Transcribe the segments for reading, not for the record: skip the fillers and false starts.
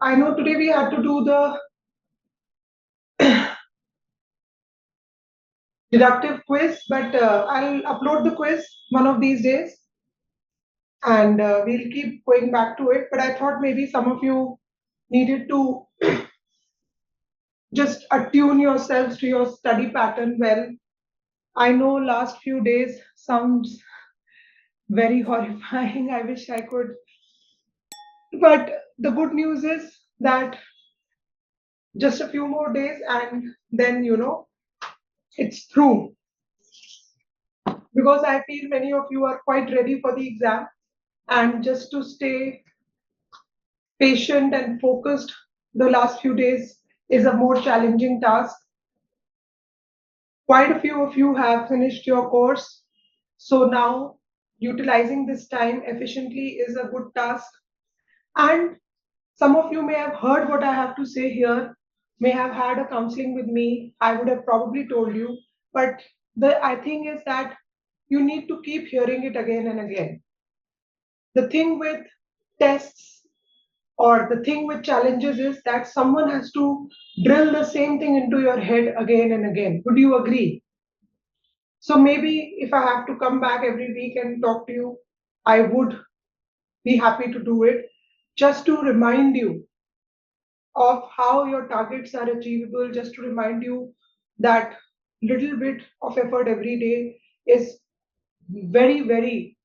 I know today we had to do the deductive quiz, but I'll upload the quiz one of these days and we'll keep going back to it. But I thought maybe some of you needed to just attune yourselves to your study pattern well. I know last few days sounds very horrifying. I wish I could. But the good news is that just a few more days and then, it's through. Because I feel many of you are quite ready for the exam. And just to stay patient and focused the last few days is a more challenging task. Quite a few of you have finished your course. So now utilizing this time efficiently is a good task. And some of you may have heard what I have to say here, may have had a counseling with me. I would have probably told you. But the I think is that you need to keep hearing it again and again. The thing with tests or the thing with challenges is that someone has to drill the same thing into your head again and again. Would you agree? So maybe if I have to come back every week and talk to you, I would be happy to do it just to remind you of how your targets are achievable, just to remind you that little bit of effort every day is very, very,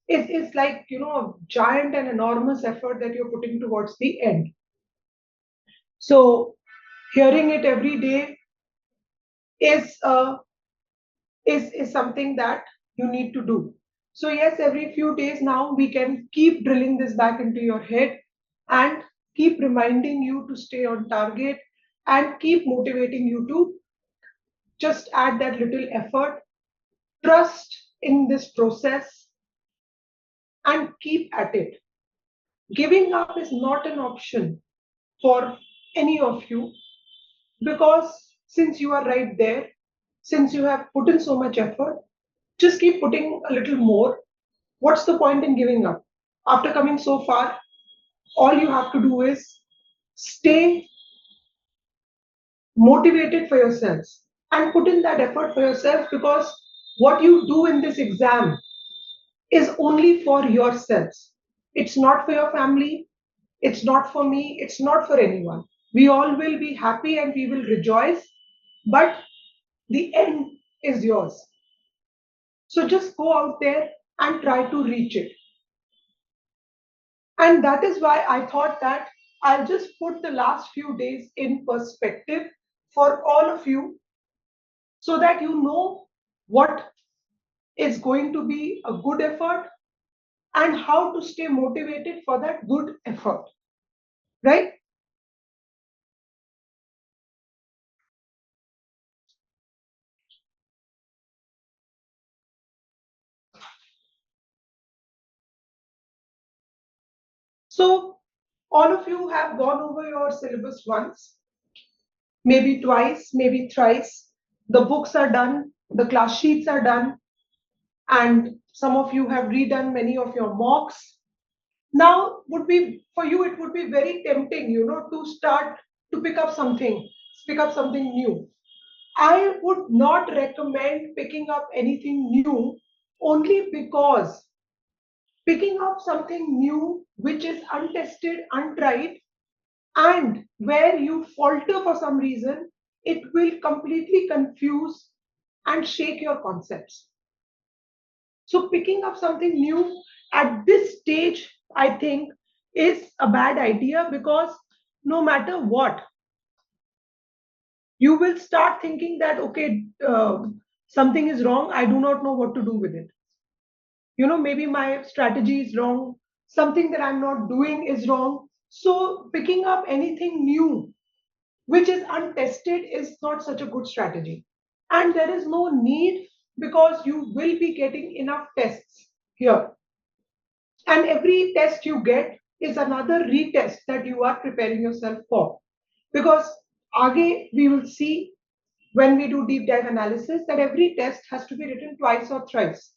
it's like, a giant and enormous effort that you're putting towards the end. So hearing it every day is is something that you need to do. So yes, every few days now we can keep drilling this back into your head and keep reminding you to stay on target and keep motivating you to just add that little effort, trust in this process and keep at it. Giving up is not an option for any of you because since you are right there, since you have put in so much effort, just keep putting a little more. What's the point in giving up? After coming so far, all you have to do is stay motivated for yourselves and put in that effort for yourself because what you do in this exam is only for yourselves. It's not for your family, it's not for me, it's not for anyone. We all will be happy and we will rejoice, but the end is yours. So just go out there and try to reach it. And that is why I thought that I'll just put the last few days in perspective for all of you so that you know what is going to be a good effort and how to stay motivated for that good effort. Right? So, all of you have gone over your syllabus once, maybe twice, maybe thrice. The books are done, the class sheets are done, and some of you have redone many of your mocks. Now would be for you, it would be very tempting, to start to pick up something new. I would not recommend picking up anything new only because picking up something new which is untested, untried, and where you falter for some reason, it will completely confuse and shake your concepts. So, picking up something new at this stage, I think, is a bad idea because no matter what, you will start thinking that, okay, something is wrong. I do not know what to do with it. Maybe my strategy is wrong. Something that I'm not doing is wrong. So, picking up anything new which is untested is not such a good strategy. And there is no need because you will be getting enough tests here. And every test you get is another retest that you are preparing yourself for. Because aage we will see when we do deep dive analysis that every test has to be written twice or thrice.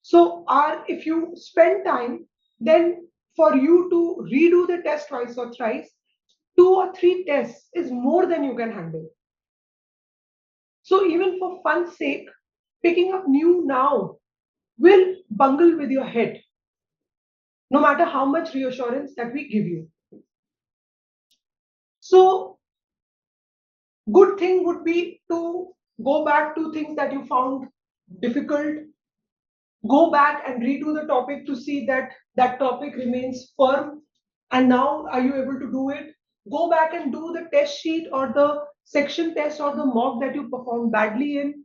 So if you spend time, then for you to redo the test twice or thrice. 2 or 3 tests is more than you can handle. So even for fun's sake, picking up new now will bungle with your head, no matter how much reassurance that we give you. So good thing would be to go back to things that you found difficult, go back and redo the topic to see that that topic remains firm, and now are you able to do it. Go back and do the test sheet or the section test or the mock that you performed badly in.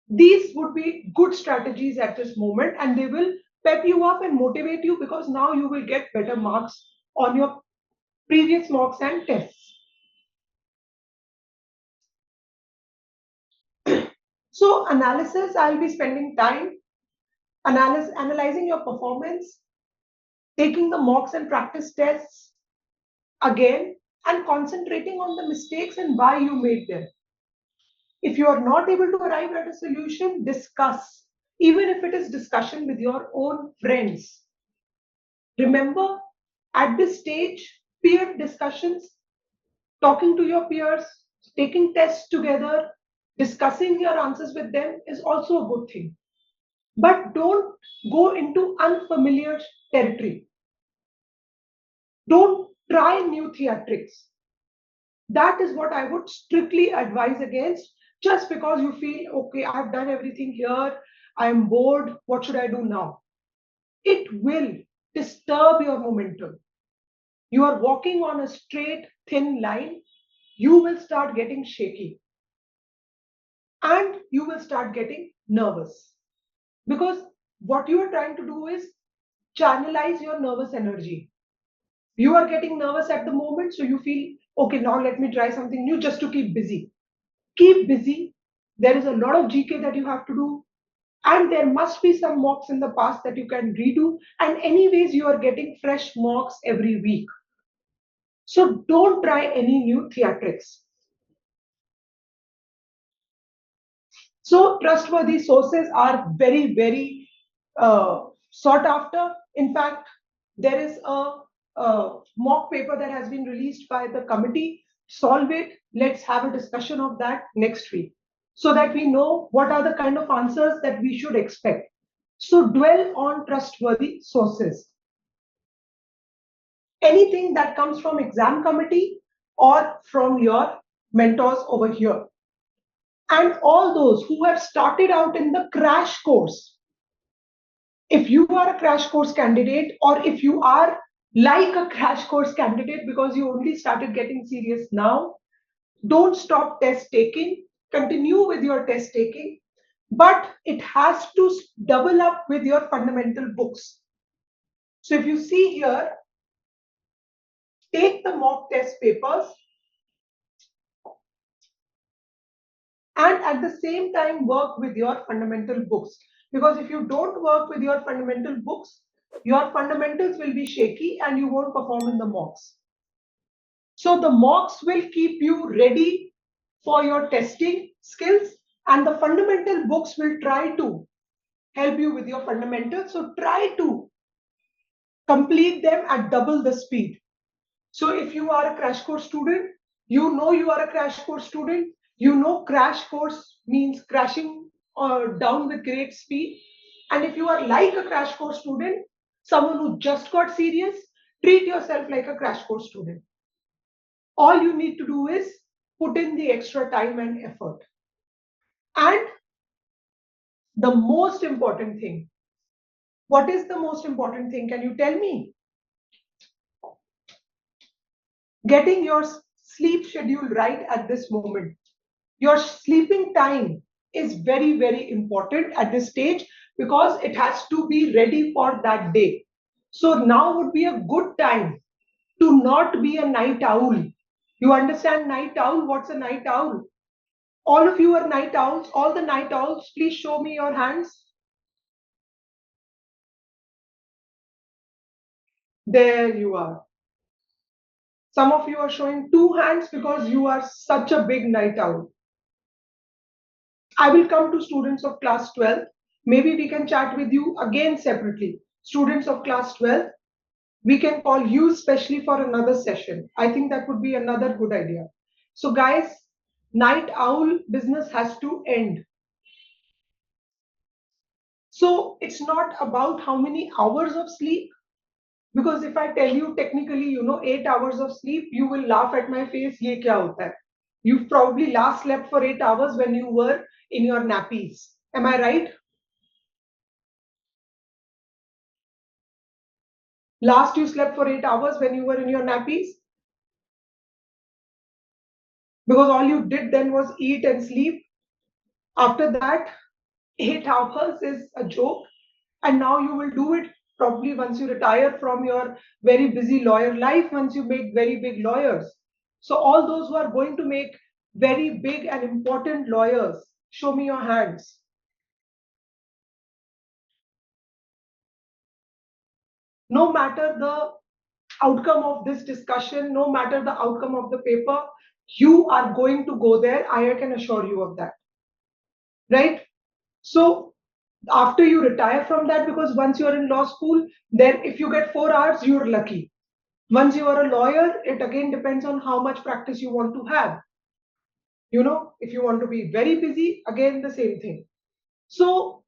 These would be good strategies at this moment, and they will pep you up and motivate you, because now you will get better marks on your previous mocks and tests. So analysis, I'll be spending time analyzing your performance, taking the mocks and practice tests again, and concentrating on the mistakes and why you made them. If you are not able to arrive at a solution, discuss, even if it is discussion with your own friends. Remember, at this stage, peer discussions, talking to your peers, taking tests together, discussing your answers with them is also a good thing. But don't go into unfamiliar territory. Don't try new theatrics. That is what I would strictly advise against. Just because you feel, okay, I've done everything here, I'm bored, what should I do now? It will disturb your momentum. You are walking on a straight, thin line, you will start getting shaky and you will start getting nervous, because what you are trying to do is channelize your nervous energy. You are getting nervous at the moment, so you feel, okay, now let me try something new just to keep busy. Keep busy. There is a lot of GK that you have to do, and there must be some mocks in the past that you can redo. And, anyways, you are getting fresh mocks every week. So, don't try any new theatrics. So, trustworthy sources are very, very sought after. In fact, there is a mock paper that has been released by the committee. Solve it. Let's have a discussion of that next week, so that we know what are the kind of answers that we should expect. So, dwell on trustworthy sources. Anything that comes from exam committee or from your mentors over here. And all those who have started out in the crash course, if you are a crash course candidate, or if you are like a crash course candidate because you only started getting serious now, don't stop test taking, continue with your test taking, but it has to double up with your fundamental books. So if you see here, take the mock test papers and at the same time work with your fundamental books, because if you don't work with your fundamental books, your fundamentals will be shaky and you won't perform in the mocks. So the mocks will keep you ready for your testing skills, and the fundamental books will try to help you with your fundamentals. So try to complete them at double the speed. So if you are a crash course student, you are a crash course student, crash course means crashing down with great speed. And if you are like a crash course student, someone who just got serious, treat yourself like a crash course student. All you need to do is put in the extra time and effort. And the most important thing, what is the most important thing? Can you tell me? Getting your sleep schedule right at this moment. Your sleeping time is very, very important at this stage, because it has to be ready for that day. So now would be a good time to not be a night owl. You understand night owl? What's a night owl? All of you are night owls. All the night owls, please show me your hands. There you are. Some of you are showing 2 hands because you are such a big night owl. I will come to students of class 12. Maybe we can chat with you again separately. Students of class 12, We can call you specially for another session. I think that would be another good idea. So, guys, night owl business has to end. So, it's not about how many hours of sleep, because if I tell you technically, 8 hours of sleep, you will laugh at my face. Ye kya hota hai? You probably last slept for 8 hours when you were in your nappies. Am I right? Last you slept for 8 hours when you were in your nappies, because all you did then was eat and sleep. After that, 8 hours is a joke. And now you will do it probably once you retire from your very busy lawyer life, once you make very big lawyers. So, all those who are going to make very big and important lawyers, show me your hands. No matter the outcome of this discussion, no matter the outcome of the paper, you are going to go there. I can assure you of that. Right? So, after you retire from that, because once you're in law school, then if you get 4 hours, you're lucky. Once you are a lawyer, it again depends on how much practice you want to have. If you want to be very busy, again the same thing. So,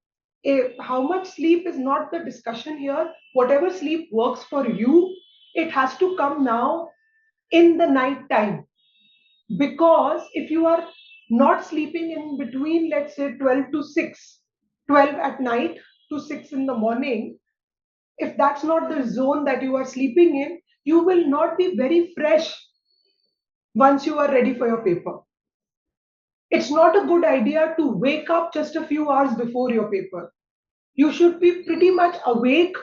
how much sleep is not the discussion here. Whatever sleep works for you, it has to come now in the night time. Because if you are not sleeping in between, let's say 12 to 6, 12 at night to 6 in the morning, if that's not the zone that you are sleeping in, you will not be very fresh once you are ready for your paper. It's not a good idea to wake up just a few hours before your paper. You should be pretty much awake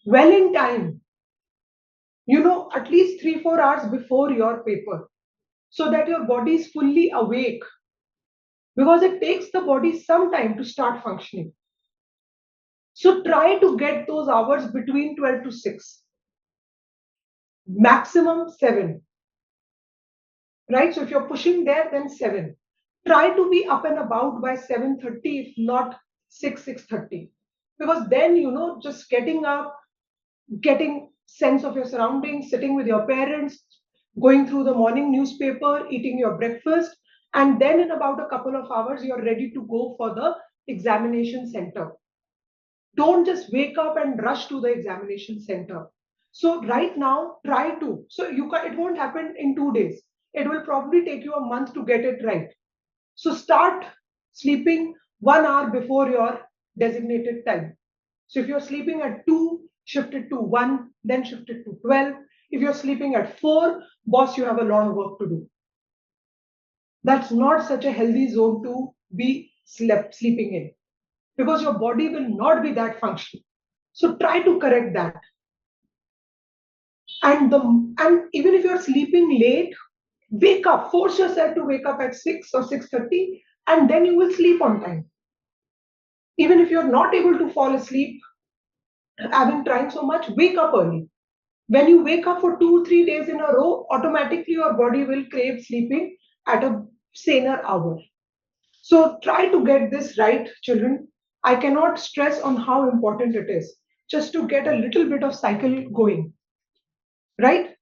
well in time, at least 3-4 hours before your paper, so that your body is fully awake, because it takes the body some time to start functioning. So try to get those hours between 12 to 6, maximum 7, right? So if you're pushing there, then 7. Try to be up and about by 7:30, if not 6:30, because then just getting up, getting sense of your surroundings, sitting with your parents, going through the morning newspaper, eating your breakfast, and then in about a couple of hours you're ready to go for the examination center. Don't just wake up and rush to the examination center. So right now, try to. So it won't happen in 2 days. It will probably take you a month to get it right. So start sleeping 1 hour before your designated time. So if you're sleeping at 2, shift it to 1, then shift it to 12. If you're sleeping at 4, boss, you have a lot of work to do. That's not such a healthy zone to be sleeping in, because your body will not be that functional. So try to correct that. And even if you're sleeping late, wake up, force yourself to wake up at 6 or 6:30, and then you will sleep on time. Even if you're not able to fall asleep, having tried so much, wake up early. When you wake up for 2-3 days in a row, automatically your body will crave sleeping at a saner hour. So try to get this right, children. I cannot stress on how important it is just to get a little bit of cycle going, right?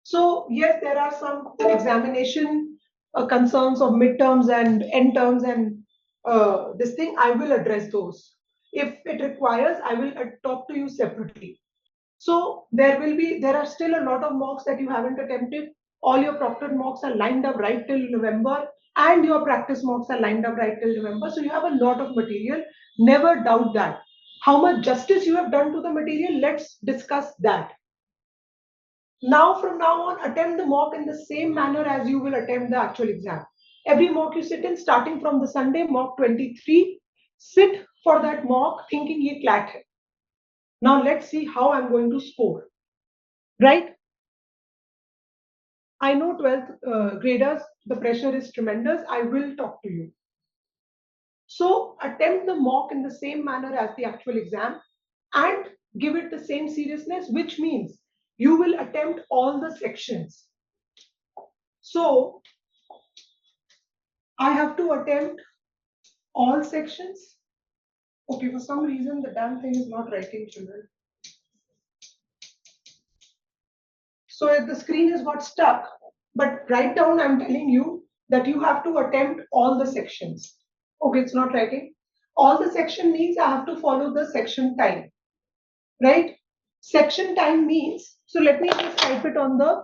So yes, there are some examination concerns of midterms and end terms, and this thing I will address those. If it requires, I will talk to you separately. So there are still a lot of mocks that you haven't attempted. All your proctored mocks are lined up right till November, and your practice mocks are lined up right till November. So you have a lot of material. Never doubt that. How much justice you have done to the material, let's discuss that. Now, from now on, attempt the mock in the same manner as you will attempt the actual exam. Every mock you sit in, starting from the Sunday, mock 23, sit for that mock thinking ye clat hai. Now, let's see how I'm going to score. Right? I know 12th graders, the pressure is tremendous. I will talk to you. So, attempt the mock in the same manner as the actual exam and give it the same seriousness, which means you will attempt all the sections. So, I have to attempt all sections. Okay, for some reason, the damn thing is not writing, children. So the screen has got stuck. But right down, I'm telling you that you have to attempt all the sections. Okay, it's not writing. All the section means I have to follow the section time, right? Section time means, so let me just type it on the,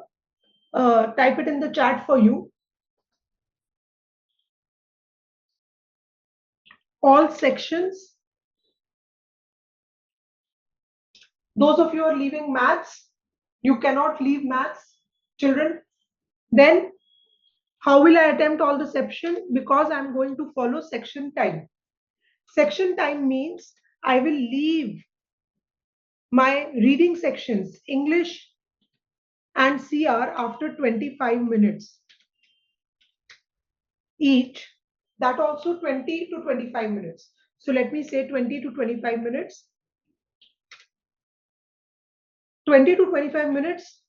type it in the chat for you. All sections. Those of you who are leaving maths, you cannot leave maths, children. Then how will I attempt all the section? Because I'm going to follow section time. Section time means I will leave my reading sections, English and CR, after 25 minutes each. That also 20 to 25 minutes. So let me say 20 to 25 minutes. 20 to 25 minutes.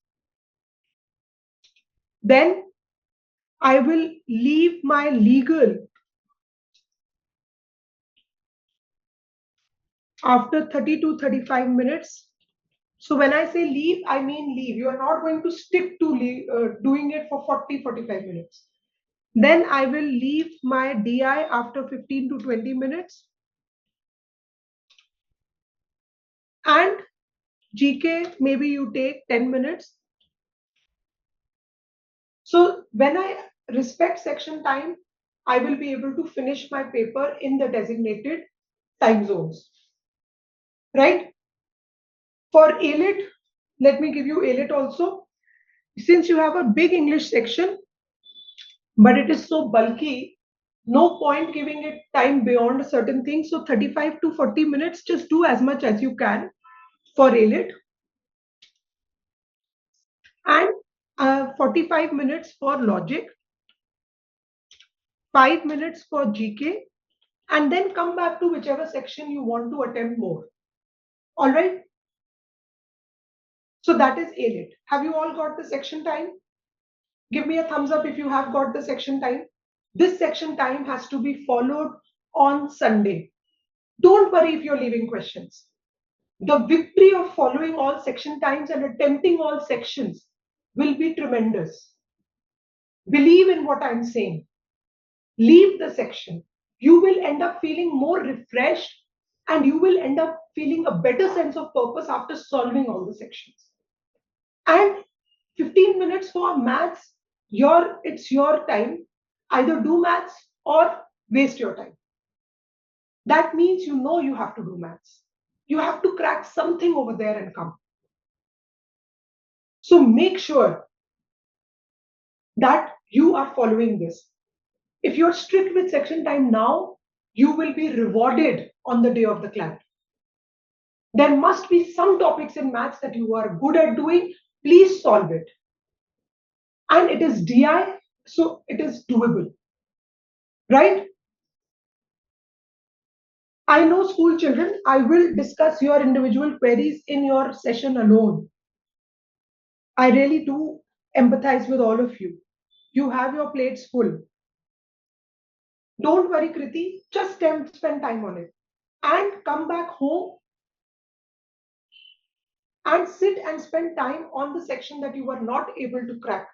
Then I will leave my legal after 30 to 35 minutes. So when I say leave, I mean leave. You are not going to stick to doing it for 40-45 minutes. Then I will leave my DI after 15 to 20 minutes. And GK, maybe you take 10 minutes. So when I respect section time, I will be able to finish my paper in the designated time zones. Right? For ALIT, let me give you ALIT also. Since you have a big English section, but it is so bulky, no point giving it time beyond a certain thing. So 35 to 40 minutes, just do as much as you can for ALIT. And 45 minutes for logic, 5 minutes for GK, and then come back to whichever section you want to attempt more. All right. So that is ALIT. Have you all got the section time? Give me a thumbs up if you have got the section time. This section time has to be followed on Sunday. Don't worry if you're leaving questions. The victory of following all section times and attempting all sections will be tremendous. Believe in what I'm saying. Leave the section. You will end up feeling more refreshed and you will end up feeling a better sense of purpose after solving all the sections. And 15 minutes for maths, it's your time. Either do maths or waste your time. That means you have to do maths. You have to crack something over there and come. So make sure that you are following this. If you're strict with section time now, you will be rewarded on the day of the Clat. There must be some topics in maths that you are good at doing. Please solve it. And it is DI, so it is doable. Right? I know school children, I will discuss your individual queries in your session alone. I really do empathize with all of you. You have your plates full. Don't worry, Kriti, just spend time on it. And come back home and sit and spend time on the section that you were not able to crack.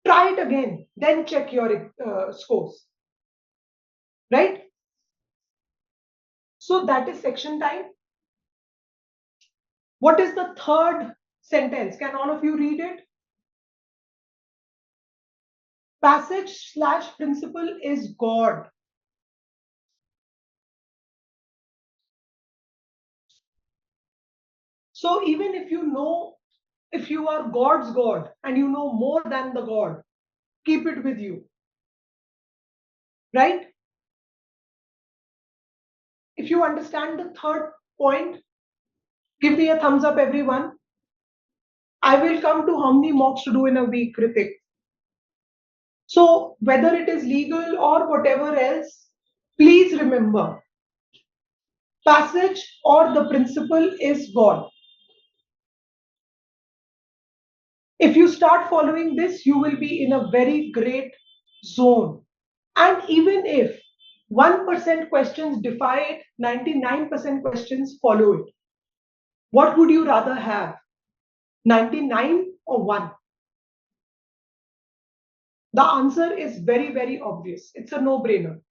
Try it again, then check your scores. Right? So that is section time. What is the third sentence? Can all of you read it? Passage/principle is God. So even if if you are God's God and you know more than the God, keep it with you. Right? If you understand the third point, give me a thumbs up, everyone. I will come to how many mocks to do in a week, Kritik. So whether it is legal or whatever else, please remember, passage or the principle is God. If you start following this, you will be in a very great zone. And even if 1% questions defy it, 99% questions follow it. What would you rather have? 99 or 1? The answer is very, very obvious. It's a no-brainer.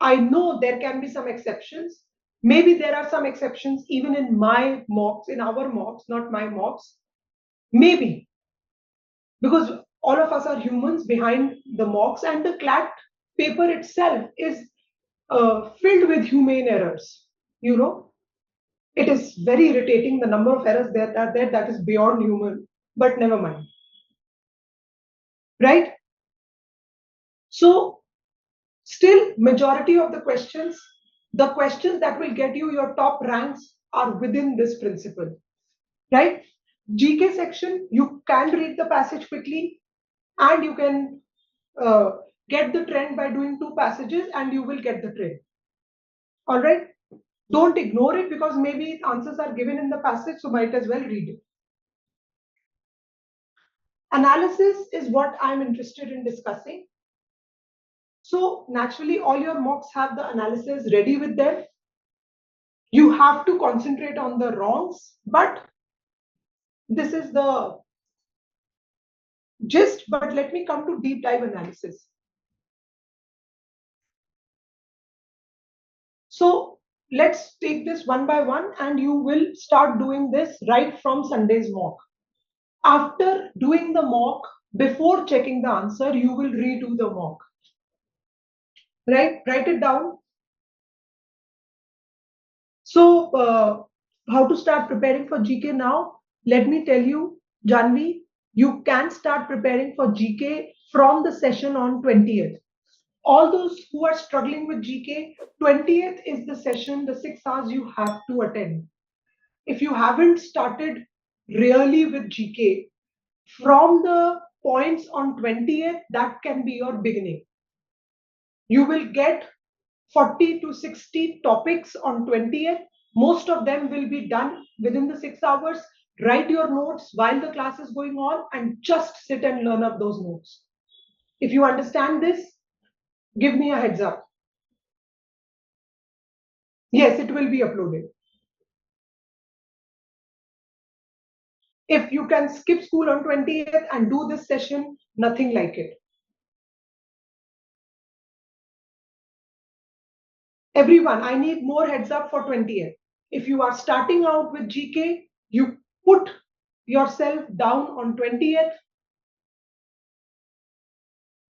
I know there can be some exceptions. Maybe there are some exceptions even in my mocks, in our mocks, not my mocks. Maybe, because all of us are humans behind the mocks, and the CLAT paper itself is filled with humane errors. You know, it is very irritating the number of errors that are there that is beyond human, but never mind. Right? So, still, majority of the questions that will get you your top ranks are within this principle. Right? GK section, you can read the passage quickly and you can uh, get the trend by doing 2 passages and you will get the trend. All right? Don't ignore it because maybe answers are given in the passage, so might as well read it. Analysis is what I'm interested in discussing. So naturally, all your mocks have the analysis ready with them. You have to concentrate on the wrongs, but this is the gist. But let me come to deep dive analysis. So let's take this one by one, and you will start doing this right from Sunday's mock. After doing the mock, before checking the answer, you will redo the mock. Right? Write it down. So, how to start preparing for GK now? Let me tell you, Janvi, you can start preparing for GK from the session on 20th. All those who are struggling with GK, 20th is the session, the 6 hours you have to attend. If you haven't started really with GK, from the points on 20th, that can be your beginning. You will get 40 to 60 topics on 20th. Most of them will be done within the 6 hours. Write your notes while the class is going on and just sit and learn up those notes. If you understand this, give me a heads up. Yes, it will be uploaded. If you can skip school on 20th and do this session, nothing like it. Everyone, I need more heads up for 20th. If you are starting out with GK, you put yourself down on 20th.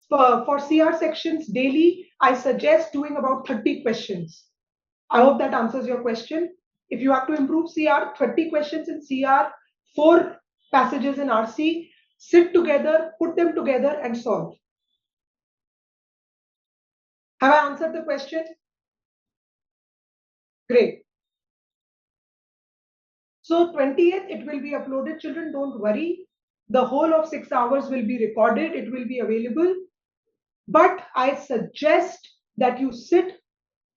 For CR sections daily, I suggest doing about 30 questions. I hope that answers your question. If you have to improve CR, 30 questions in CR, 4 passages in RC, sit together, put them together and solve. Have I answered the question? Great. So 20th, it will be uploaded, children, don't worry. The whole of 6 hours will be recorded, it will be available. But I suggest that you sit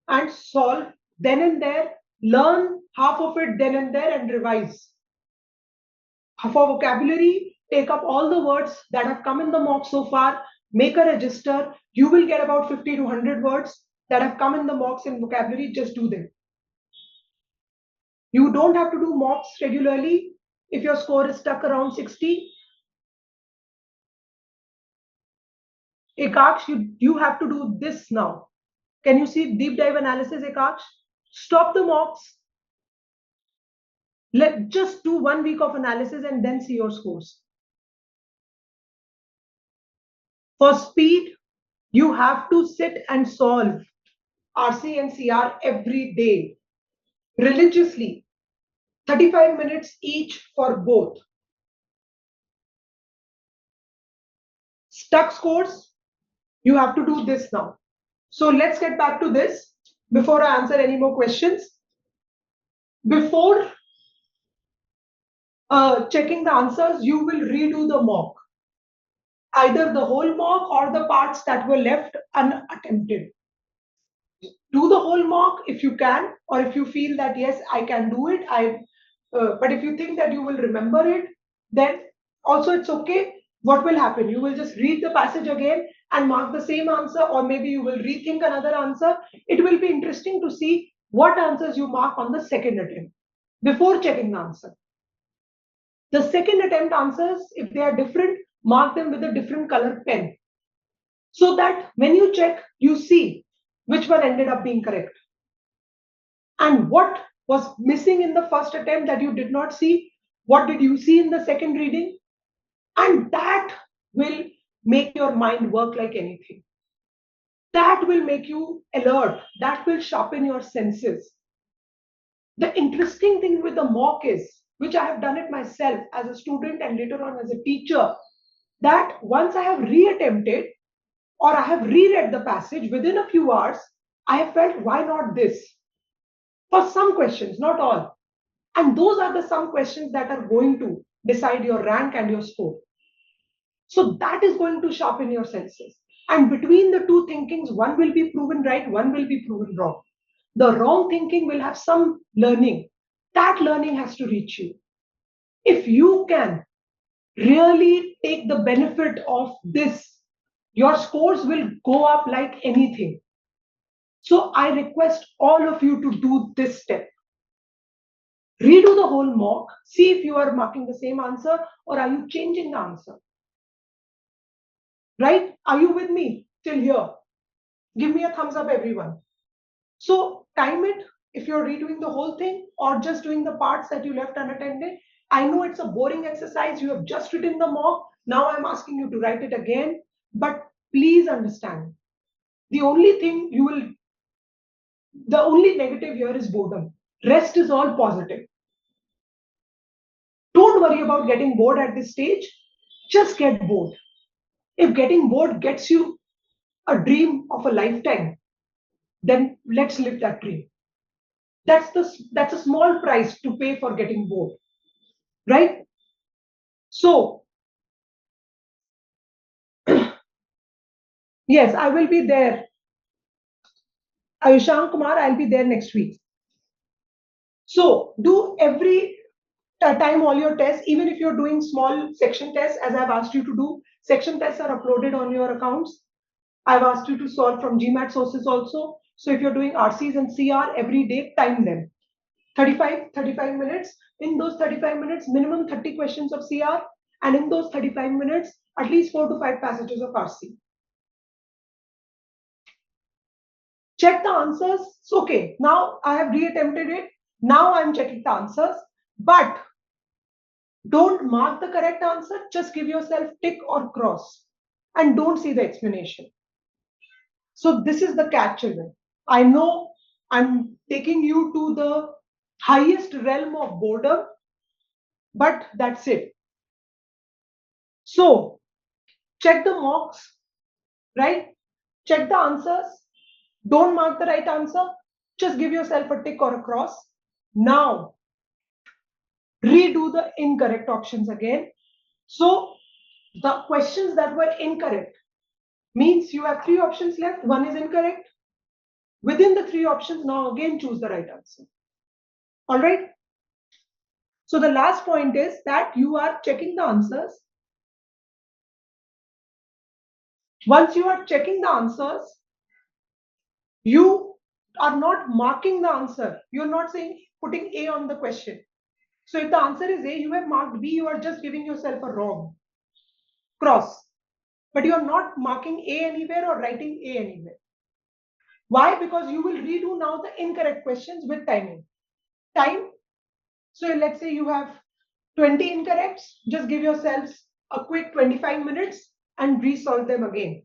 and solve then and there, learn half of it then and there and revise. For vocabulary, take up all the words that have come in the mock so far, make a register. You will get about 50 to 100 words that have come in the mocks in vocabulary, just do them. You don't have to do mocks regularly if your score is stuck around 60. Ekaksh, you have to do this now. Can you see deep dive analysis, Ekaksh? Stop the mocks. Let just do 1 week of analysis and then see your scores. For speed, you have to sit and solve RC and CR every day, religiously, 35 minutes each for both. Stuck scores, you have to do this now. So let's get back to this before I answer any more questions. Before checking the answers, you will redo the mock, either the whole mock or the parts that were left unattempted. Do the whole mock if you can, or if you feel that yes, I can do it. But if you think that you will remember it, then also it's okay. What will happen? You will just read the passage again and mark the same answer, or maybe you will rethink another answer. It will be interesting to see what answers you mark on the second attempt before checking the answer. The second attempt answers, if they are different, mark them with a different color pen. So that when you check, you see which one ended up being correct. And what was missing in the first attempt that you did not see, what did you see in the second reading? And that will make your mind work like anything. That will make you alert. That will sharpen your senses. The interesting thing with the mock is, which I have done it myself as a student and later on as a teacher, that once I have reattempted or I have reread the passage within a few hours, I have felt, why not this? For some questions, not all. And those are the some questions that are going to decide your rank and your score. So that is going to sharpen your senses. And between the two thinkings, one will be proven right, one will be proven wrong. The wrong thinking will have some learning. That learning has to reach you. If you can really take the benefit of this, your scores will go up like anything. So I request all of you to do this step. Redo the whole mock, see if you are marking the same answer or are you changing the answer. Right? Are you with me till here? Give me a thumbs up, everyone. So time it if you're redoing the whole thing or just doing the parts that you left unattended. I know it's a boring exercise. You have just written the mock. Now I'm asking you to write it again. But please understand, the only thing you will, the only negative here is boredom. Rest is all positive. Don't worry about getting bored at this stage. Just get bored. If getting bored gets you a dream of a lifetime, then let's live that dream. That's a small price to pay for getting bored, right? So yes, I will be there. Ayusham Kumar, I'll be there next week. So do every time all your tests, even if you're doing small section tests, as I've asked you to do. Section tests are uploaded on your accounts. I've asked you to solve from GMAT sources also. So if you're doing RCs and CR every day, time them. 35 minutes. In those 35 minutes, minimum 30 questions of CR. And in those 35 minutes, at least 4 to 5 passages of RC. Check the answers. It's okay. Now I have reattempted it. Now I'm checking the answers. But don't mark the correct answer. Just give yourself tick or cross. And don't see the explanation. So this is the catch, children. I know I'm taking you to the highest realm of boredom, but that's it. So check the mocks, right? Check the answers. Don't mark the right answer. Just give yourself a tick or a cross. Now, redo the incorrect options again. So the questions that were incorrect means you have 3 options left. One is incorrect. Within the 3 options, now again choose the right answer. All right. So the last point is that you are checking the answers. Once you are checking the answers, you are not marking the answer. You're not saying putting A on the question. So if the answer is A, you have marked B, you are just giving yourself a wrong cross. But you are not marking A anywhere or writing A anywhere. Why? Because you will redo now the incorrect questions with timing. Time. So let's say you have 20 incorrects, just give yourselves a quick 25 minutes and resolve them again.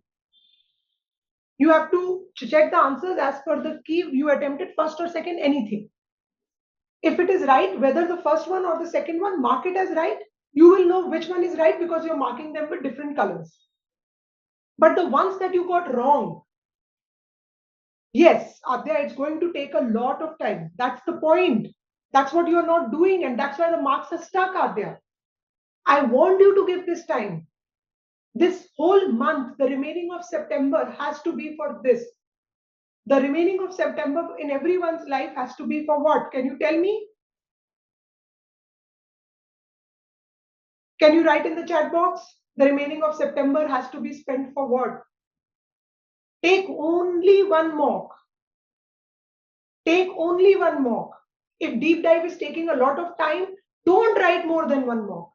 You have to check the answers as per the key you attempted, first or second, anything. If it is right, whether the first one or the second one, mark it as right. You will know which one is right because you're marking them with different colors. But the ones that you got wrong, yes, Adya, it's going to take a lot of time. That's the point. That's what you're not doing, and that's why the marks are stuck, Adya. I want you to give this time. This whole month, the remaining of September has to be for this. The remaining of September in everyone's life has to be for what? Can you tell me? Can you write in the chat box? The remaining of September has to be spent for what? Take only one mock. Take only one mock. If deep dive is taking a lot of time, don't write more than one mock.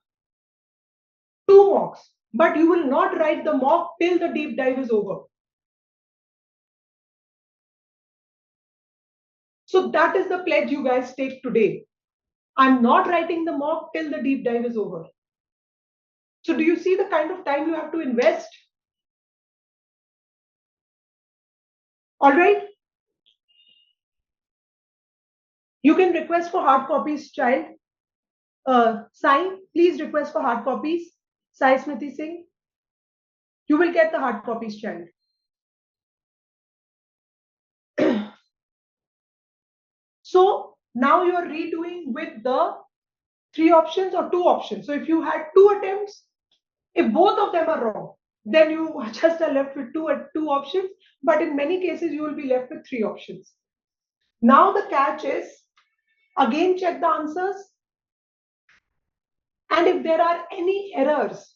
2 mocks, but you will not write the mock till the deep dive is over. So that is the pledge you guys take today. I'm not writing the mock till the deep dive is over. So do you see the kind of time you have to invest? All right. You can request for hard copies, child. Sai, please request for hard copies. Sai Smriti Singh, you will get the hard copies, child. So now you are redoing with the 3 options or 2 options. So if you had 2 attempts, if both of them are wrong, then you just are left with two options. But in many cases, you will be left with 3 options. Now the catch is, again check the answers. And if there are any errors,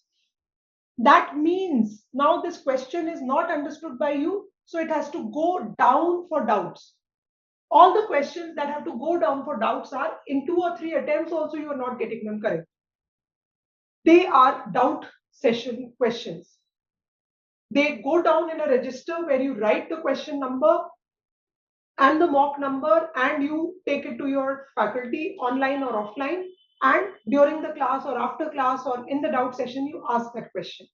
that means now this question is not understood by you. So it has to go down for doubts. All the questions that have to go down for doubts are in 2 or 3 attempts also you are not getting them correct. They are doubt session questions. They go down in a register where you write the question number and the mock number, and you take it to your faculty online or offline, and during the class or after class or in the doubt session you ask that question.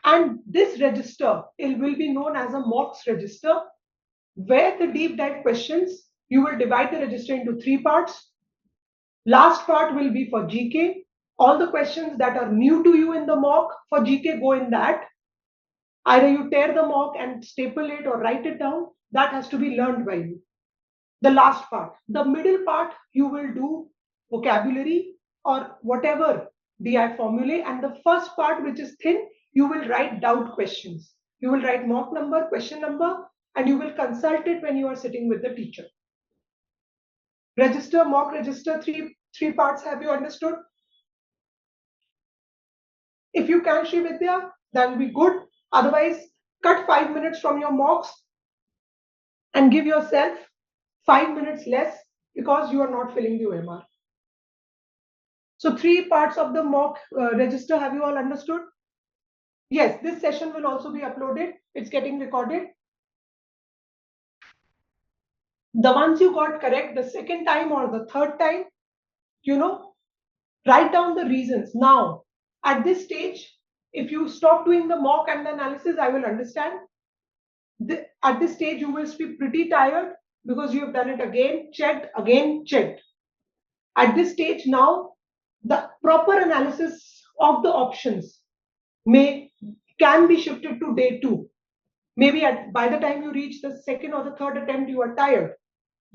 And this register, it will be known as a mocks register, where the deep dive questions, you will divide the register into 3 parts. Last part will be for GK. All the questions that are new to you in the mock for GK go in that. Either you tear the mock and staple it or write it down. That has to be learned by you. The last part. The middle part, you will do vocabulary or whatever DI formulae. And the first part, which is thin, you will write doubt questions. You will write mock number, question number, and you will consult it when you are sitting with the teacher. Register, mock register, three parts. Have you understood? If you can, Sri Vidya, that will be good. Otherwise, cut 5 minutes from your mocks and give yourself 5 minutes less because you are not filling the OMR. So 3 parts of the mock register, have you all understood? Yes, this session will also be uploaded. It's getting recorded. The ones you got correct the second time or the third time, write down the reasons. Now, at this stage, if you stop doing the mock and the analysis, I will understand. At this stage, you will be pretty tired because you have done it again, checked. At this stage now, the proper analysis of the options can be shifted to day 2. Maybe by the time you reach the second or the third attempt, you are tired.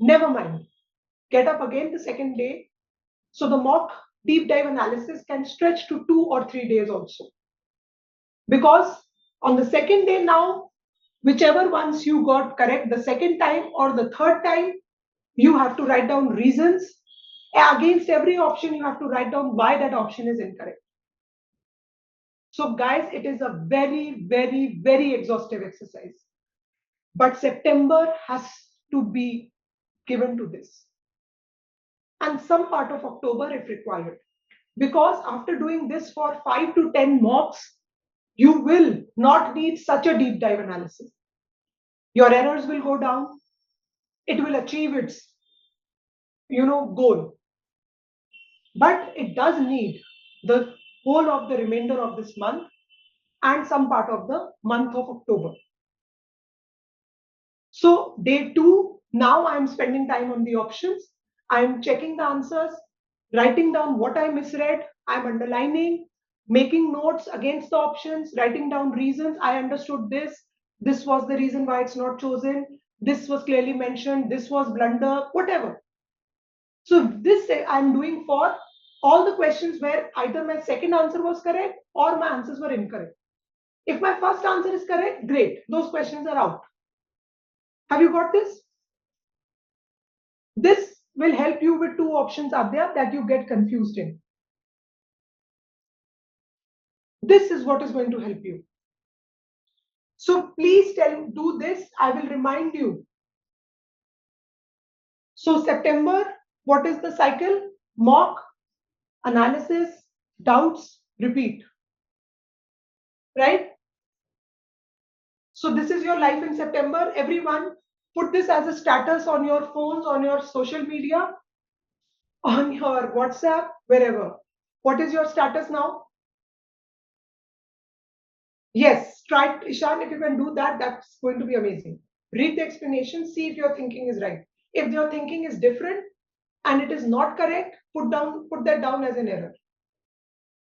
Never mind. Get up again the second day. So the mock deep dive analysis can stretch to 2 or 3 days also. Because on the second day now, whichever ones you got correct the second time or the third time, you have to write down reasons. Against every option, you have to write down why that option is incorrect. So guys, it is a very, very, very exhaustive exercise. But September has to be given to this. And some part of October if required. Because after doing this for 5 to 10 mocks, you will not need such a deep dive analysis. Your errors will go down. It will achieve its, goal. But it does need the whole of the remainder of this month and some part of the month of October. So day 2, now I'm spending time on the options. I'm checking the answers, writing down what I misread. I'm underlining, making notes against the options, writing down reasons. I understood this. This was the reason why it's not chosen. This was clearly mentioned. This was blunder, whatever. So this I'm doing for all the questions where either my second answer was correct or my answers were incorrect. If my first answer is correct, great. Those questions are out. Have you got this? This will help you with 2 options up there that you get confused in. This is what is going to help you. So please do this. I will remind you. So September, what is the cycle? Mock, analysis, doubts, repeat. Right? So this is your life in September. Everyone, put this as a status on your phones, on your social media, on your WhatsApp, wherever. What is your status now? Yes, try it, Ishan. If you can do that, that's going to be amazing. Read the explanation, see if your thinking is right. If your thinking is different and it is not correct, put that down as an error.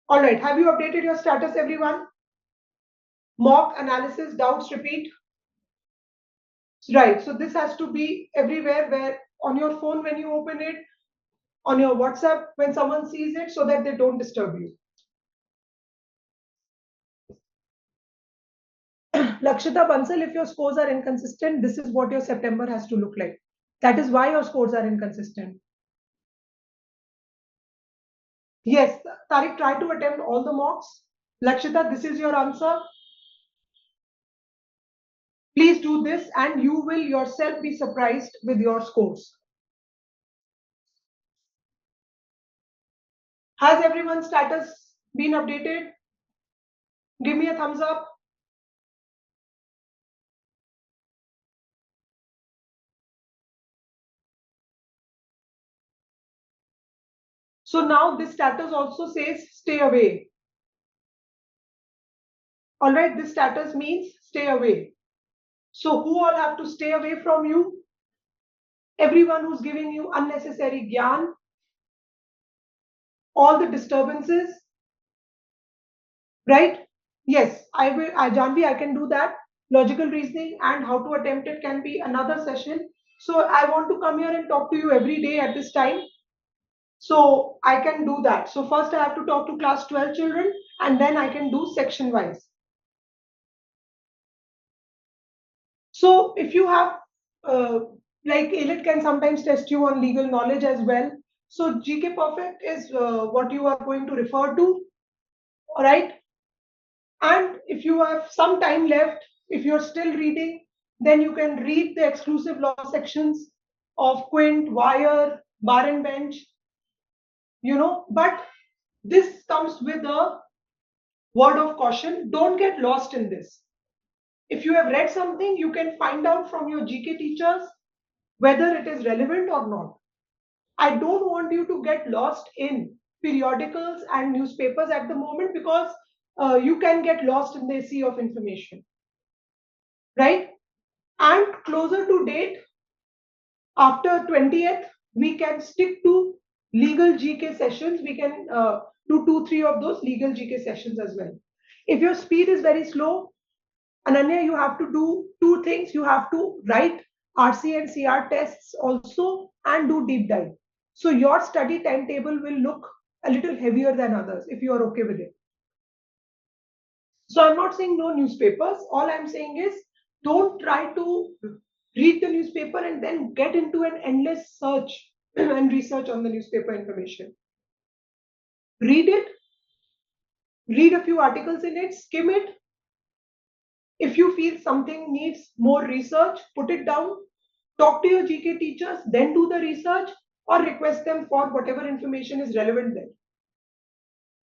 All right. Have you updated your status, everyone? Mock, analysis, doubts, repeat. Right. So this has to be everywhere, where on your phone when you open it, on your WhatsApp when someone sees it, so that they don't disturb you. Lakshita Bansal, if your scores are inconsistent, this is what your September has to look like. That is why your scores are inconsistent. Yes, Tariq, try to attempt all the mocks. Lakshita, this is your answer. Please do this and you will yourself be surprised with your scores. Has everyone's status been updated? Give me a thumbs up. So now this status also says stay away. All right, this status means stay away. So who all have to stay away from you? Everyone who's giving you unnecessary gyan, all the disturbances, right? Yes, I will. Janvi, I can do that. Logical reasoning and how to attempt it can be another session. So I want to come here and talk to you every day at this time. So I can do that. So first I have to talk to class 12 children and then I can do section wise. So if you have, like ALIT can sometimes test you on legal knowledge as well. So GK Perfect is what you are going to refer to, all right? And if you have some time left, if you're still reading, then you can read the exclusive law sections of Quint, Wire, Bar and Bench, but this comes with a word of caution. Don't get lost in this. If you have read something, you can find out from your GK teachers whether it is relevant or not. I don't want you to get lost in periodicals and newspapers at the moment, because you can get lost in the sea of information, right? And closer to date, after 20th, we can stick to legal GK sessions. We can do 2, 3 of those legal GK sessions as well. If your speed is very slow, Ananya, you have to do two things. You have to write RC and CR tests also and do deep dive. So your study timetable will look a little heavier than others if you are okay with it. So I'm not saying no newspapers. All I'm saying is don't try to read the newspaper and then get into an endless search and research on the newspaper information. Read it, read a few articles in it, skim it. If you feel something needs more research, put it down, talk to your GK teachers, then do the research or request them for whatever information is relevant then.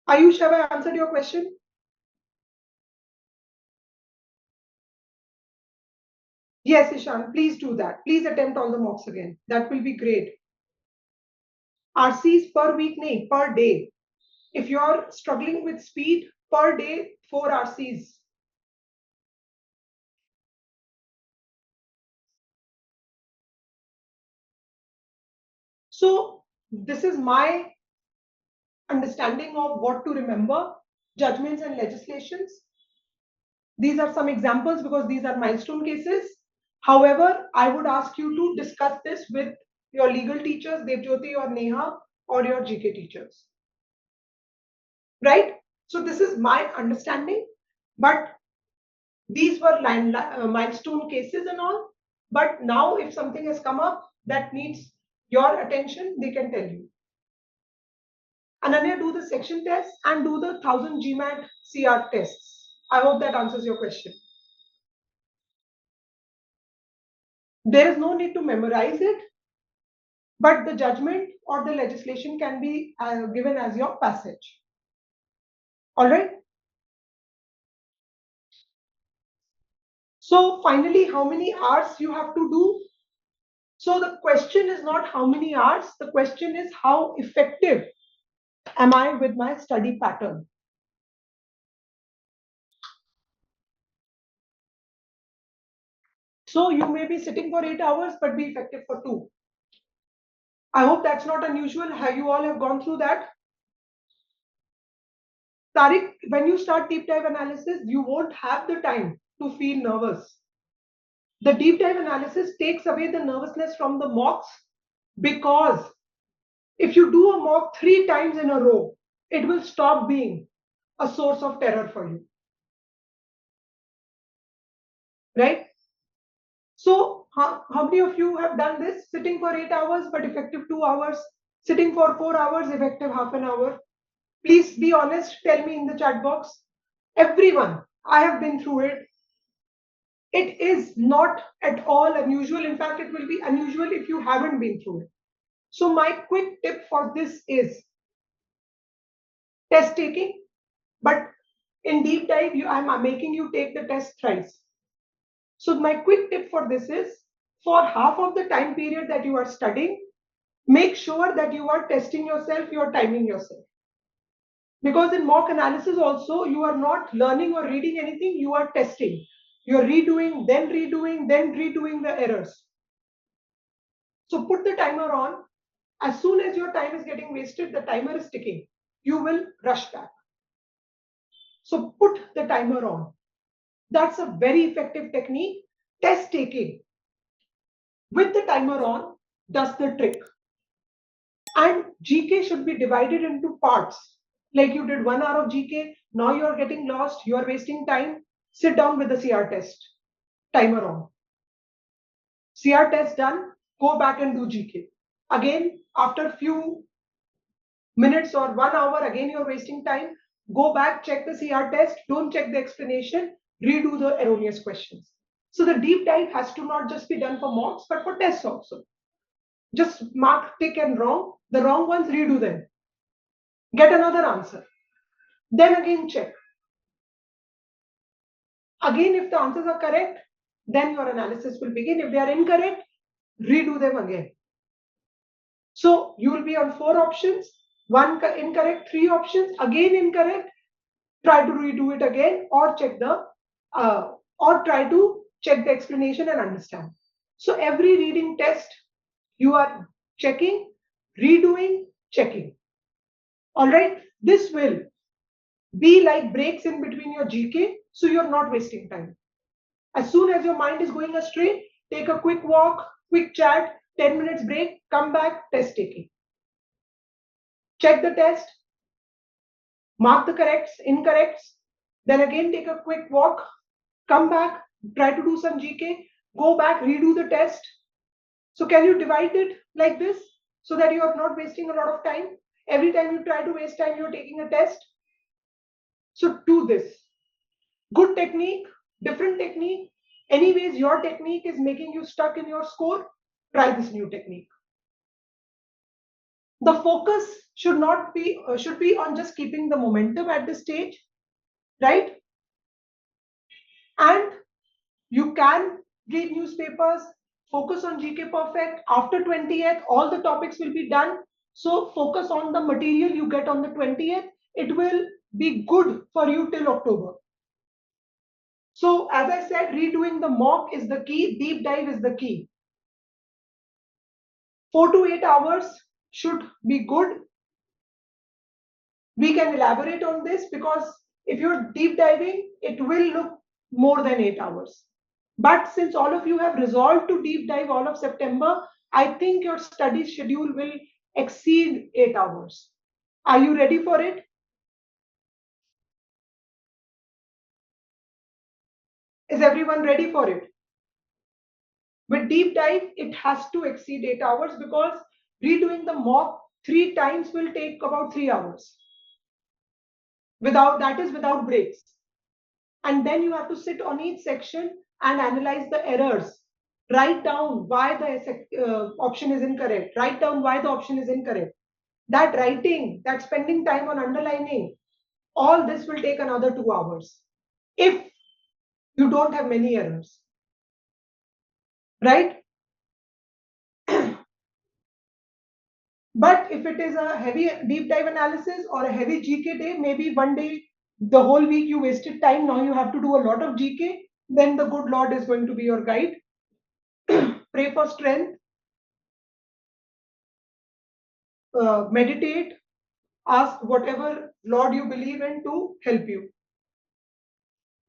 Ayush, have I answered your question? Yes, Ishan, please do that. Please attempt all the mocks again. That will be great. RCs per week, nahi, per day. If you're struggling with speed, per day, 4 RCs. So this is my understanding of what to remember, judgments and legislations. These are some examples because these are milestone cases. However, I would ask you to discuss this with your legal teachers, Devjyoti or Neha, or your GK teachers. Right? So this is my understanding, but these were milestone cases and all. But now if something has come up that needs your attention, they can tell you. Ananya, do the section test and do the 1000 GMAT CR tests. I hope that answers your question. There is no need to memorize it, but the judgment or the legislation can be given as your passage. All right. So finally, how many hours you have to do? So the question is not how many hours, the question is how effective am I with my study pattern? So you may be sitting for 8 hours, but be effective for 2. I hope that's not unusual. Have you all have gone through that? Tariq, when you start deep dive analysis, you won't have the time to feel nervous. The deep dive analysis takes away the nervousness from the mocks, because if you do a mock 3 times in a row, it will stop being a source of terror for you. Right? So, how many of you have done this? Sitting for 8 hours but effective 2 hours, sitting for 4 hours, effective half an hour. Please be honest, tell me in the chat box. Everyone, I have been through it. It is not at all unusual. In fact, it will be unusual if you haven't been through it. So, my quick tip for this is test taking, but in deep dive, I'm making you take the test thrice. So, my quick tip for this is, for half of the time period that you are studying, make sure that you are testing yourself, you are timing yourself. Because in mock analysis also, you are not learning or reading anything, you are testing. You are redoing, then redoing the errors. So put the timer on. As soon as your time is getting wasted, the timer is ticking. You will rush back. So put the timer on. That's a very effective technique. Test taking with the timer on does the trick. And GK should be divided into parts. Like you did 1 hour of GK, now you are getting lost, you are wasting time. Sit down with the CR test. Timer on. CR test done, go back and do GK. Again, after few minutes or 1 hour, again you're wasting time. Go back, check the CR test, don't check the explanation, redo the erroneous questions. So the deep dive has to not just be done for mocks, but for tests also. Just mark tick and wrong. The wrong ones, redo them. Get another answer. Then again check. Again, if the answers are correct, then your analysis will begin. If they are incorrect, redo them again. So you will be on 4 options, one incorrect, 3 options, again incorrect. Try to redo it again, or try to check the explanation and understand. So every reading test, you are checking, redoing, checking. All right, this will be like breaks in between your GK, so you're not wasting time. As soon as your mind is going astray, take a quick walk, quick chat, 10 minutes break, come back, test taking. Check the test, mark the corrects, incorrects, then again take a quick walk, come back, try to do some GK, go back, redo the test. So can you divide it like this so that you are not wasting a lot of time? Every time you try to waste time, you're taking a test. So do this. Good technique, different technique. Anyways, your technique is making you stuck in your score. Try this new technique. The focus should not be should be on just keeping the momentum at this stage, right? And you can read newspapers, focus on GK Perfect. After 20th, all the topics will be done. So focus on the material you get on the 20th. It will be good for you till October. So as I said, redoing the mock is the key, deep dive is the key. 4 to 8 hours should be good. We can elaborate on this, because if you're deep diving, it will look more than 8 hours. But since all of you have resolved to deep dive all of September, I think your study schedule will exceed 8 hours. Are you ready for it? Is everyone ready for it? With deep dive, it has to exceed 8 hours, because redoing the mock 3 times will take about 3 hours. Without breaks. And then you have to sit on each section and analyze the errors. Write down why the option is incorrect. Write down why the option is incorrect. That writing, that spending time on underlining, all this will take another 2 hours if you don't have many errors, right? But if it is a heavy deep dive analysis or a heavy GK day, maybe one day, the whole week you wasted time, now you have to do a lot of GK, then the good Lord is going to be your guide. Pray for strength, meditate, ask whatever Lord you believe in to help you.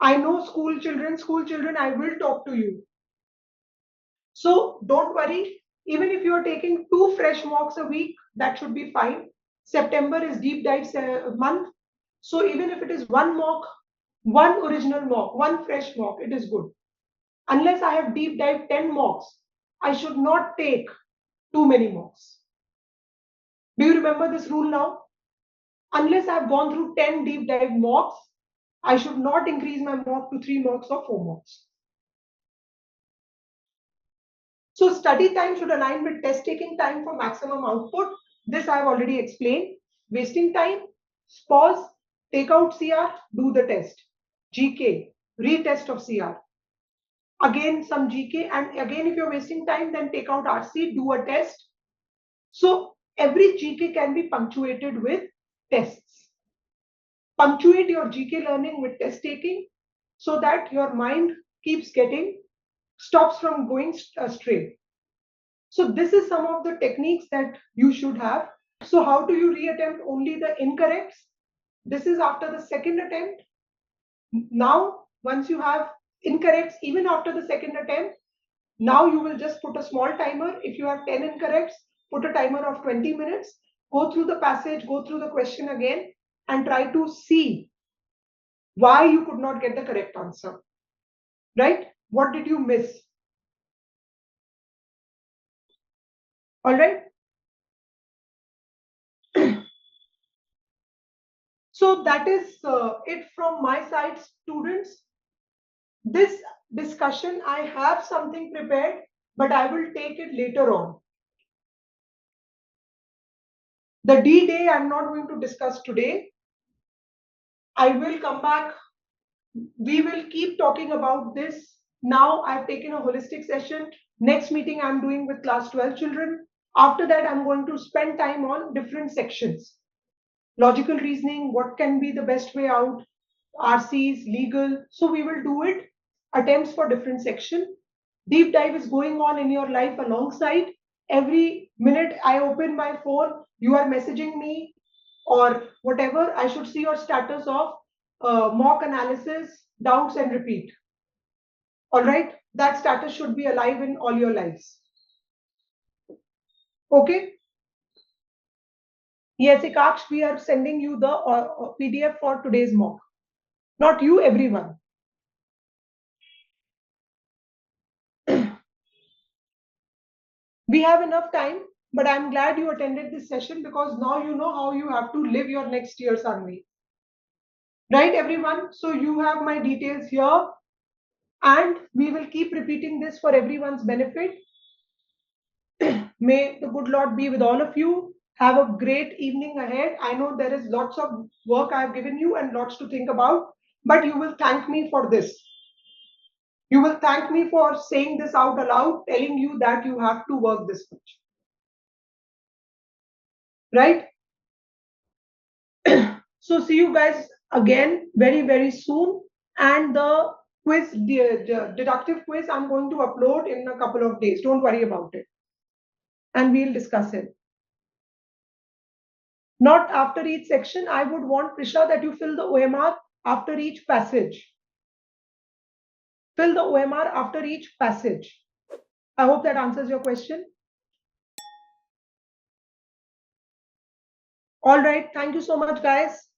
I know school children, I will talk to you. So don't worry, even if you are taking 2 fresh mocks a week, that should be fine. September is deep dive month. So even if it is one mock, one original mock, one fresh mock, it is good. Unless I have deep dive 10 mocks, I should not take too many mocks. Do you remember this rule now? Unless I've gone through 10 deep dive mocks, I should not increase my mock to 3 mocks or 4 mocks. So study time should align with test taking time for maximum output. This I have already explained. Wasting time, pause, take out CR, do the test. GK, retest of CR. Again some GK, and again if you're wasting time, then take out RC, do a test. So every GK can be punctuated with tests. Punctuate your GK learning with test taking so that your mind keeps stops from going astray. So this is some of the techniques that you should have. So how do you reattempt only the incorrects? This is after the second attempt. Now, once you have incorrects, even after the second attempt, now you will just put a small timer. If you have 10 incorrects, put a timer of 20 minutes. Go through the passage, go through the question again, and try to see why you could not get the correct answer. Right? What did you miss? All right. So that is it from my side, students. This discussion, I have something prepared, but I will take it later on. The D day, I'm not going to discuss today. I will come back. We will keep talking about this. Now I've taken a holistic session. Next meeting I'm doing with class 12 children. After that, I'm going to spend time on different sections. Logical reasoning, what can be the best way out, RCs, legal. So we will do it, attempts for different section. Deep dive is going on in your life alongside. Every minute I open my phone, you are messaging me or whatever. I should see your status of mock analysis, doubts and repeat. All right, that status should be alive in all your lives. Okay. Yes, Ikaksh, we are sending you the PDF for today's mock. Not you, everyone. We have enough time, but I'm glad you attended this session because now you know how you have to live your next year's Anvi. Right, everyone? So you have my details here, and we will keep repeating this for everyone's benefit. May the good Lord be with all of you. Have a great evening ahead. I know there is lots of work I have given you and lots to think about, but you will thank me for this. You will thank me for saying this out aloud, telling you that you have to work this much. Right? So see you guys again very, very soon. And the quiz, the deductive quiz, I'm going to upload in a couple of days. Don't worry about it. And we'll discuss it. Not after each section. I would want, Prisha, that you fill the OMR after each passage. Fill the OMR after each passage. I hope that answers your question. All right. Thank you so much, guys.